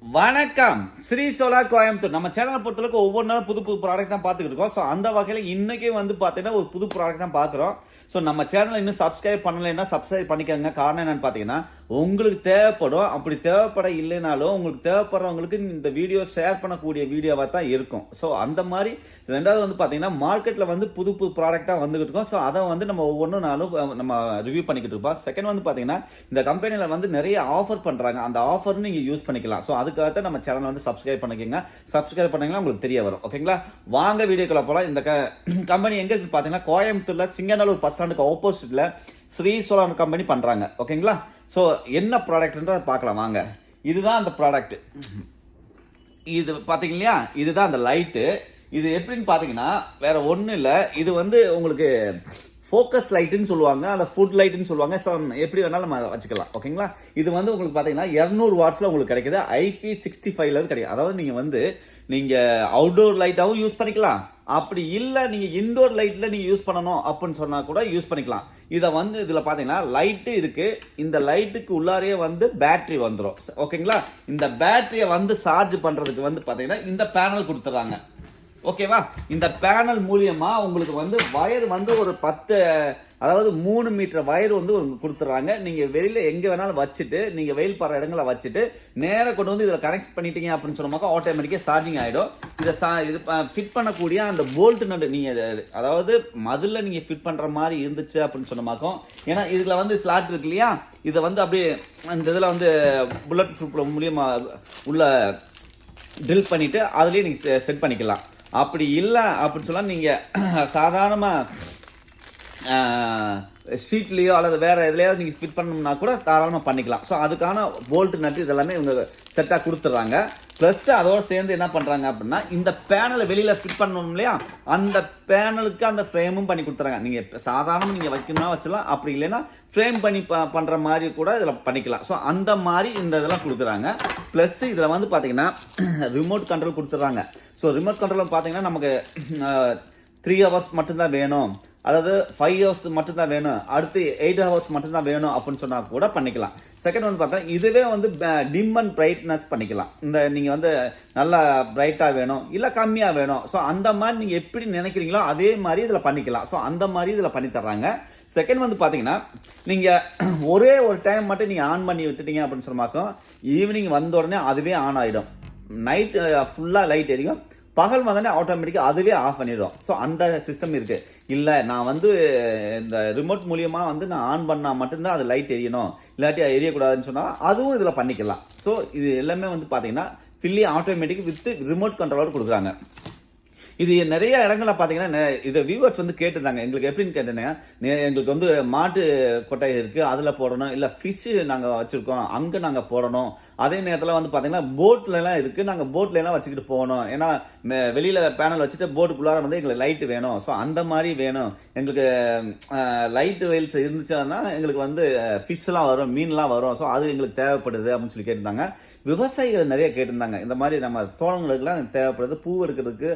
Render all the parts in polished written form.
வணக்கம். ஸ்ரீ சோலார் கோயம்புத்தூர் நம்ம சேனலை பொறுத்தளவுக்கு ஒவ்வொரு நாளும் புது புது ப்ராடக்ட் தான் பார்த்துக்கிட்டு இருக்கோம். ஸோ அந்த வகையில் இன்னைக்கு வந்து பார்த்தீங்கன்னா ஒரு புது ப்ராடக்ட் தான் பார்க்குறோம். ஸோ நம்ம சேனலை இன்னும் சப்ஸ்கிரைப் பண்ணலைன்னா சப்ஸ்கிரைப் பண்ணிக்கோங்க. காரணம் என்னன்னு பார்த்தீங்கன்னா உங்களுக்கு தேவைப்படும். அப்படி தேவைப்பட இல்லைனாலும் உங்களுக்கு தேவைப்படுறவங்களுக்கு இந்த வீடியோ ஷேர் பண்ணக்கூடிய வீடியோவாக தான் இருக்கும். ஸோ அந்த மாதிரி ரெண்டாவது வந்து பார்த்தீங்கன்னா மார்க்கெட்டில் வந்து புது புது ப்ராடக்டாக வந்துகிட்டு இருக்கோம். ஸோ அதை வந்து நம்ம ஒவ்வொன்றும் நாளும் நம்ம ரிவ்யூ பண்ணிக்கிட்டு இருப்போம். செகண்ட் வந்து பார்த்தீங்கன்னா இந்த கம்பெனியில் வந்து நிறைய ஆஃபர் பண்ணுறாங்க. அந்த ஆஃபர் நீங்கள் யூஸ் பண்ணிக்கலாம். ஸோ அதுக்காக நம்ம சேனல் வந்து சப்ஸ்கிரைப் பண்ணிக்கோங்க. சப்ஸ்கிரைப் பண்ணீங்கன்னா உங்களுக்கு தெரிய வரும். ஓகேங்களா, வாங்க வீடியோக்குள்ள போகலாம். இந்த கம்பெனி எங்க இருக்கு பார்த்தீங்கன்னா கோயம்புத்தூர்ல சிங்கநல்லூர் பஸ் ஸ்டாண்டுக்கு ஆப்போசிட்ல ஸ்ரீ சோலார் கம்பெனி பண்றாங்க. ஓகேங்களா, ஸோ என்ன ப்ராடக்ட்ன்றதை பார்க்கலாம் வாங்க. இதுதான் அந்த ப்ராடக்ட். இது பார்த்தீங்க இல்லையா, இதுதான் அந்த லைட்டு. இது எப்படின்னு பார்த்தீங்கன்னா வேற ஒன்றும் இல்லை. இது வந்து உங்களுக்கு ஃபோக்கஸ் லைட்டுன்னு சொல்லுவாங்க, அல்ல ஃபுட் லைட்டுன்னு சொல்லுவாங்க. ஸோ எப்படி வேணாலும் நம்ம வச்சுக்கலாம். ஓகேங்களா, இது வந்து உங்களுக்கு பார்த்தீங்கன்னா 200 வாட்ஸில் உங்களுக்கு கிடைக்குது. IP65 கிடைக்கும். அதாவது நீங்கள் அவுட்டோர் லைட்டாகவும் யூஸ் பண்ணிக்கலாம். அப்படி இல்லை நீங்கள் இன்டோர் லைட்டில் நீங்கள் யூஸ் பண்ணணும் அப்படின்னு சொன்னால் கூட யூஸ் பண்ணிக்கலாம். இதை வந்து இதில் பார்த்தீங்கன்னா லைட்டு இருக்குது. இந்த லைட்டுக்கு உள்ளாரே வந்து பேட்டரி வந்துடும். ஓகேங்களா, இந்த பேட்டரியை வந்து சார்ஜ் பண்ணுறதுக்கு வந்து பார்த்தீங்கன்னா இந்த பேனல் கொடுத்துட்றாங்க. ஓகேவா, இந்த பேனல் மூலியமா உங்களுக்கு வந்து வயர் வந்து ஒரு 10 அதாவது 3 மீட்டர் வயர் வந்து கொடுத்துட்றாங்க. நீங்கள் வெளியில் எங்கே வேணாலும் வச்சுட்டு நீங்கள் வெயில் படுற இடங்களை வச்சுட்டு நேராக கொண்டு வந்து இதில் கனெக்ட் பண்ணிட்டீங்க அப்படின்னு சொன்னோம்னாக்கா ஆட்டோமேட்டிக்காக சார்ஜிங் ஆகிடும். இது ஃபிட் பண்ணக்கூடிய அந்த போல்ட் நட்டு நீங்கள் அதாவது மதில் நீங்கள் ஃபிட் பண்ணுற மாதிரி இருந்துச்சு அப்படின்னு சொன்னோமாக்கும். ஏன்னா இதில் வந்து ஸ்லாட் இருக்கு இல்லையா, இதை வந்து அப்படியே அந்த இதில் வந்து புல்லட் ப்ரூஃப் மூலியமாக உள்ள ட்ரில் பண்ணிவிட்டு அதுலேயே நீங்கள் செட் பண்ணிக்கலாம். அப்படி இல்லை அப்படின்னு சொன்னால் நீங்கள் சாதாரணமாக ஷீட்லேயோ அல்லது வேறு எதுலையாவது நீங்கள் ஃபிட் பண்ணணும்னா கூட தாராளமாக பண்ணிக்கலாம். ஸோ அதுக்கான போல்ட் நட்டு இதெல்லாமே இவங்க செட்டாக கொடுத்துட்றாங்க. ப்ளஸ் அதோடு சேர்ந்து என்ன பண்ணுறாங்க அப்படின்னா இந்த பேனலை வெளியில் ஃபிட் பண்ணணும் இல்லையா, அந்த பேனலுக்கு அந்த ஃப்ரேமும் பண்ணி கொடுத்துறாங்க. நீங்கள் சாதாரணமாக நீங்கள் வைக்கணும்னா வச்சுலாம், அப்படி இல்லைன்னா ஃப்ரேம் பண்ணி பண்ணுற மாதிரி கூட இதில் பண்ணிக்கலாம். ஸோ அந்த மாதிரி இந்த இதெல்லாம் கொடுக்குறாங்க. ப்ளஸ் இதில் வந்து பார்த்தீங்கன்னா ரிமோட் கண்ட்ரோல் கொடுத்துட்றாங்க. ஸோ ரிமோட் கண்ட்ரோல் பார்த்தீங்கன்னா நமக்கு 3 hours மட்டும்தான் வேணும், அதாவது 5 hours மட்டும்தான் வேணும், அடுத்து 8 hours மட்டும்தான் வேணும் அப்படின்னு சொன்னால் கூட பண்ணிக்கலாம். செகண்ட் வந்து பார்த்தா இதுவே வந்து டிம் அண்ட் பிரைட்னஸ் பண்ணிக்கலாம். இந்த நீங்கள் வந்து நல்லா பிரைட்டாக வேணும் இல்லை கம்மியாக வேணும், ஸோ அந்த மாதிரி நீங்கள் எப்படி நினைக்கிறீங்களோ அதே மாதிரி இதில் பண்ணிக்கலாம். ஸோ அந்த மாதிரி இதில் பண்ணி தர்றாங்க. செகண்ட் வந்து பார்த்தீங்கன்னா நீங்கள் ஒரே ஒரு டைம் மட்டும் நீங்கள் ஆன் பண்ணி விட்டுட்டீங்க அப்படின்னு சொன்னாக்கும் ஈவினிங் வந்த உடனே அதுவே ஆன் ஆகிடும். நைட் ஃபுல்லாக லைட் எரியும், பகல் வந்தோடனே ஆட்டோமேட்டிக்காக அதுவே ஆஃப் பண்ணிடும். ஸோ அந்த சிஸ்டம் இருக்குது. இல்லை நான் வந்து இந்த ரிமோட் மூலியமாக வந்து நான் ஆன் பண்ணால் மட்டும்தான் அது லைட் எரியணும், இல்லாட்டி எரியக்கூடாதுன்னு சொன்னால் அதுவும் இதில் பண்ணிக்கலாம். ஸோ இது எல்லாமே வந்து பார்த்தீங்கன்னா ஃபில்லி ஆட்டோமேட்டிக் வித் ரிமோட் கண்ட்ரோலோடு கொடுக்குறாங்க. இது நிறைய இடங்களில் பார்த்தீங்கன்னா இதை வியூவர்ஸ் வந்து கேட்டுருந்தாங்க. எங்களுக்கு எப்படின்னு கேட்டேன்னா, எங்களுக்கு வந்து மாட்டு கொட்டை இருக்குது அதில் போடணும், இல்லை ஃபிஷ்ஷு நாங்கள் வச்சுருக்கோம் அங்கே நாங்கள் போடணும், அதே நேரத்தில் வந்து பார்த்தீங்கன்னா போட்லலாம் இருக்குது, நாங்கள் போட்லலாம் வச்சுக்கிட்டு போகணும், ஏன்னா வெளியில் பேனல் வச்சுட்டு போட்டுக்குள்ளார வந்து எங்களுக்கு லைட்டு வேணும். ஸோ அந்த மாதிரி வேணும் எங்களுக்கு, லைட்டு வெயில்ஸ் இருந்துச்சுன்னா எங்களுக்கு வந்து ஃபிஷ்லாம் வரும், மீன்லாம் வரும், ஸோ அது எங்களுக்கு தேவைப்படுது அப்படின்னு சொல்லி கேட்டிருந்தாங்க. விவசாயிகள் நிறைய கேட்டிருந்தாங்க. இந்த மாதிரி நம்ம தோட்டங்களுக்குலாம் தேவைப்படுது, பூ எடுக்கிறதுக்கு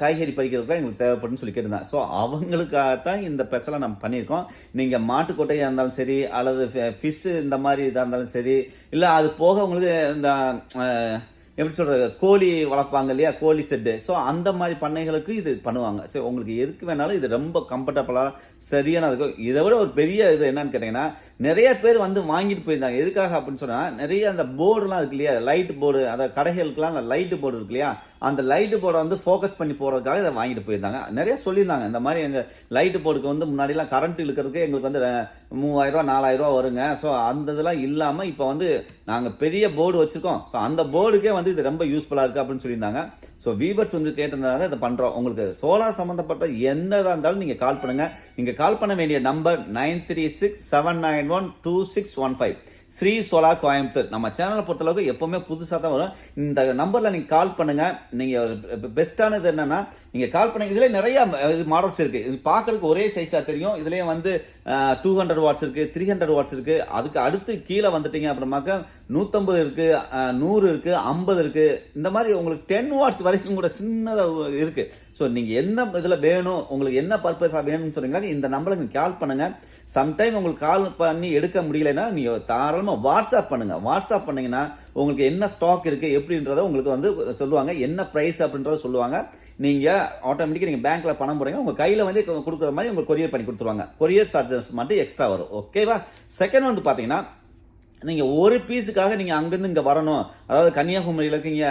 காய்கறி பறிக்கிறதுக்குலாம் எங்களுக்கு தேவைப்படுன்னு சொல்லி கேட்டிருந்தாங்க. ஸோ அவங்களுக்காகத்தான் இந்த ஸ்பெஷலாக நம்ம பண்ணியிருக்கோம். நீங்கள் மாட்டுக்கொட்டையாக இருந்தாலும் சரி, அல்லது ஃபிஷ்ஷு இந்த மாதிரி இதாக இருந்தாலும் சரி, இல்லை அது போக உங்களுக்கு இந்த எப்படி சொல்கிறது கோழி வளர்ப்பாங்க இல்லையா, கோழி செட்டு, ஸோ அந்த மாதிரி பண்ணைகளுக்கு இது பண்ணுவாங்க. ஸோ உங்களுக்கு எதுக்கு வேணாலும் இது ரொம்ப கம்ஃபர்டபுளாக சரியான இருக்கும். இதை விட ஒரு பெரிய இது என்னன்னு கேட்டிங்கன்னா, நிறைய பேர் வந்து வாங்கிட்டு போயிருந்தாங்க. எதுக்காக அப்படின்னு சொன்னால் நிறைய அந்த போர்டுலாம் இருக்கு இல்லையா, லைட் போர்டு, அதை கடைகளுக்குலாம் அந்த லைட்டு போர்டு இருக்கு இல்லையா, அந்த லைட்டு போர்டை வந்து ஃபோக்கஸ் பண்ணி போகிறதுக்காக இதை வாங்கிட்டு போயிருந்தாங்க. நிறைய சொல்லியிருந்தாங்க இந்த மாதிரி எங்கள் லைட்டு போர்டுக்கு வந்து முன்னாடிலாம் கரண்ட் இழுக்கிறதுக்கு எங்களுக்கு வந்து 3000 4000 வருங்க. ஸோ அந்த இதெல்லாம் இல்லாமல் இப்போ வந்து நாங்கள் பெரிய போர்டு வச்சுருக்கோம். ஸோ அந்த போர்டுக்கே வந்து இது ரொம்ப யூஸ்ஃபுல்லாக இருக்குது அப்படின்னு சொல்லியிருந்தாங்க. ஸோ வீவர்ஸ் வந்து கேட்டிருந்தனால இதை பண்ணுறோம். உங்களுக்கு சோலார் சம்மந்தப்பட்ட எந்த இதாக இருந்தாலும் நீங்கள் கால் பண்ணுங்கள். நீங்கள் கால் பண்ண வேண்டிய நம்பர் 9367912615. ஸ்ரீ சோலார் கோயம்புத்தூர். நம்ம சேனலை பொறுத்தளவுக்கு எப்போவுமே புதுசாக தான் வரும். இந்த நம்பரில் நீங்கள் கால் பண்ணுங்கள். நீங்கள் பெஸ்ட்டானது என்னென்னா நீங்கள் கால் பண்ணுங்கள். இதில் நிறைய மாடல்ஸ் இருக்குது. இது பார்க்குறதுக்கு ஒரே சைஸாக தெரியும். இதுலேயே வந்து 200 வாட்ஸ் இருக்குது, 300 வாட்ஸ் இருக்குது. அதுக்கு அடுத்து கீழே வந்துட்டீங்க அப்படின்னாக்கா 150 இருக்குது, 100 இருக்குது, 50 இருக்குது. இந்த மாதிரி உங்களுக்கு 10 வாட்ஸ் வரைக்கும் கூட சின்னதாக இருக்குது. ஸோ நீங்கள் என்ன இதில் வேணும், உங்களுக்கு என்ன பர்பஸாக வேணும்னு சொன்னீங்கன்னா இந்த நம்பருக்கு நீங்கள் கால் பண்ணுங்கள். சம்டைம் உங்களுக்கு கால் பண்ணி எடுக்க முடியலைன்னா நீங்கள் தாராளமாக வாட்ஸ்அப் பண்ணுங்கள். வாட்ஸ்அப் பண்ணீங்கன்னா உங்களுக்கு என்ன ஸ்டாக் இருக்குது எப்படின்றத உங்களுக்கு வந்து சொல்லுவாங்க, என்ன ப்ரைஸ் அப்படின்றத சொல்லுவாங்க. நீங்கள் ஆட்டோமேட்டிக்காக நீங்கள் பேங்க்கில் பணம் போடுறீங்க, உங்கள் கையில் வந்து கொடுக்குற மாதிரி உங்களுக்கு கொரியர் பண்ணி கொடுத்துருவாங்க. கொரியர் சார்ஜஸ் மட்டும் எக்ஸ்ட்ரா வரும். ஓகேவா? செகண்ட் வந்து பார்த்தீங்கன்னா, நீங்கள் ஒரு பீஸுக்காக நீங்கள் அங்கேருந்து இங்கே வரணும், அதாவது கன்னியாகுமரியில் இருக்கீங்க,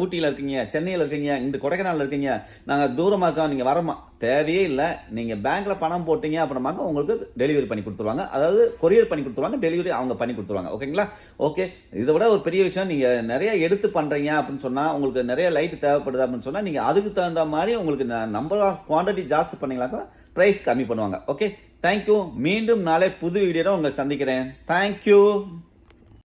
ஊட்டியில் இருக்கீங்க, சென்னையில் இருக்கீங்க, இந்த கொடைக்கானல் இருக்கீங்க, நாங்கள் தூரமாக இருக்கோம், நீங்கள் வரமா தேவையே இல்லை. நீங்கள் பேங்க்கில் பணம் போட்டீங்க அப்புறமாக்க உங்களுக்கு டெலிவரி பண்ணி கொடுத்துருவாங்க, அதாவது கொரியர் பண்ணி கொடுத்துருவாங்க, டெலிவரி அவங்க பண்ணி கொடுத்துருவாங்க. ஓகேங்களா? ஓகே, இதை விட ஒரு பெரிய விஷயம், நீங்கள் நிறைய எடுத்து பண்ணுறீங்க அப்படின்னு சொன்னால், உங்களுக்கு நிறைய லைட் தேவைப்படுது அப்படின்னு சொன்னால், நீங்கள் அதுக்கு தகுந்த மாதிரி உங்களுக்கு நம்பர் ஆஃப் குவான்டிட்டி ஜாஸ்தி பண்ணீங்களாக்கா ப்ரைஸ் கம்மி பண்ணுவாங்க. Okay, thank you. மீண்டும் நாளை புது வீடியோட உங்களை சந்திக்கிறேன். தேங்க்யூ.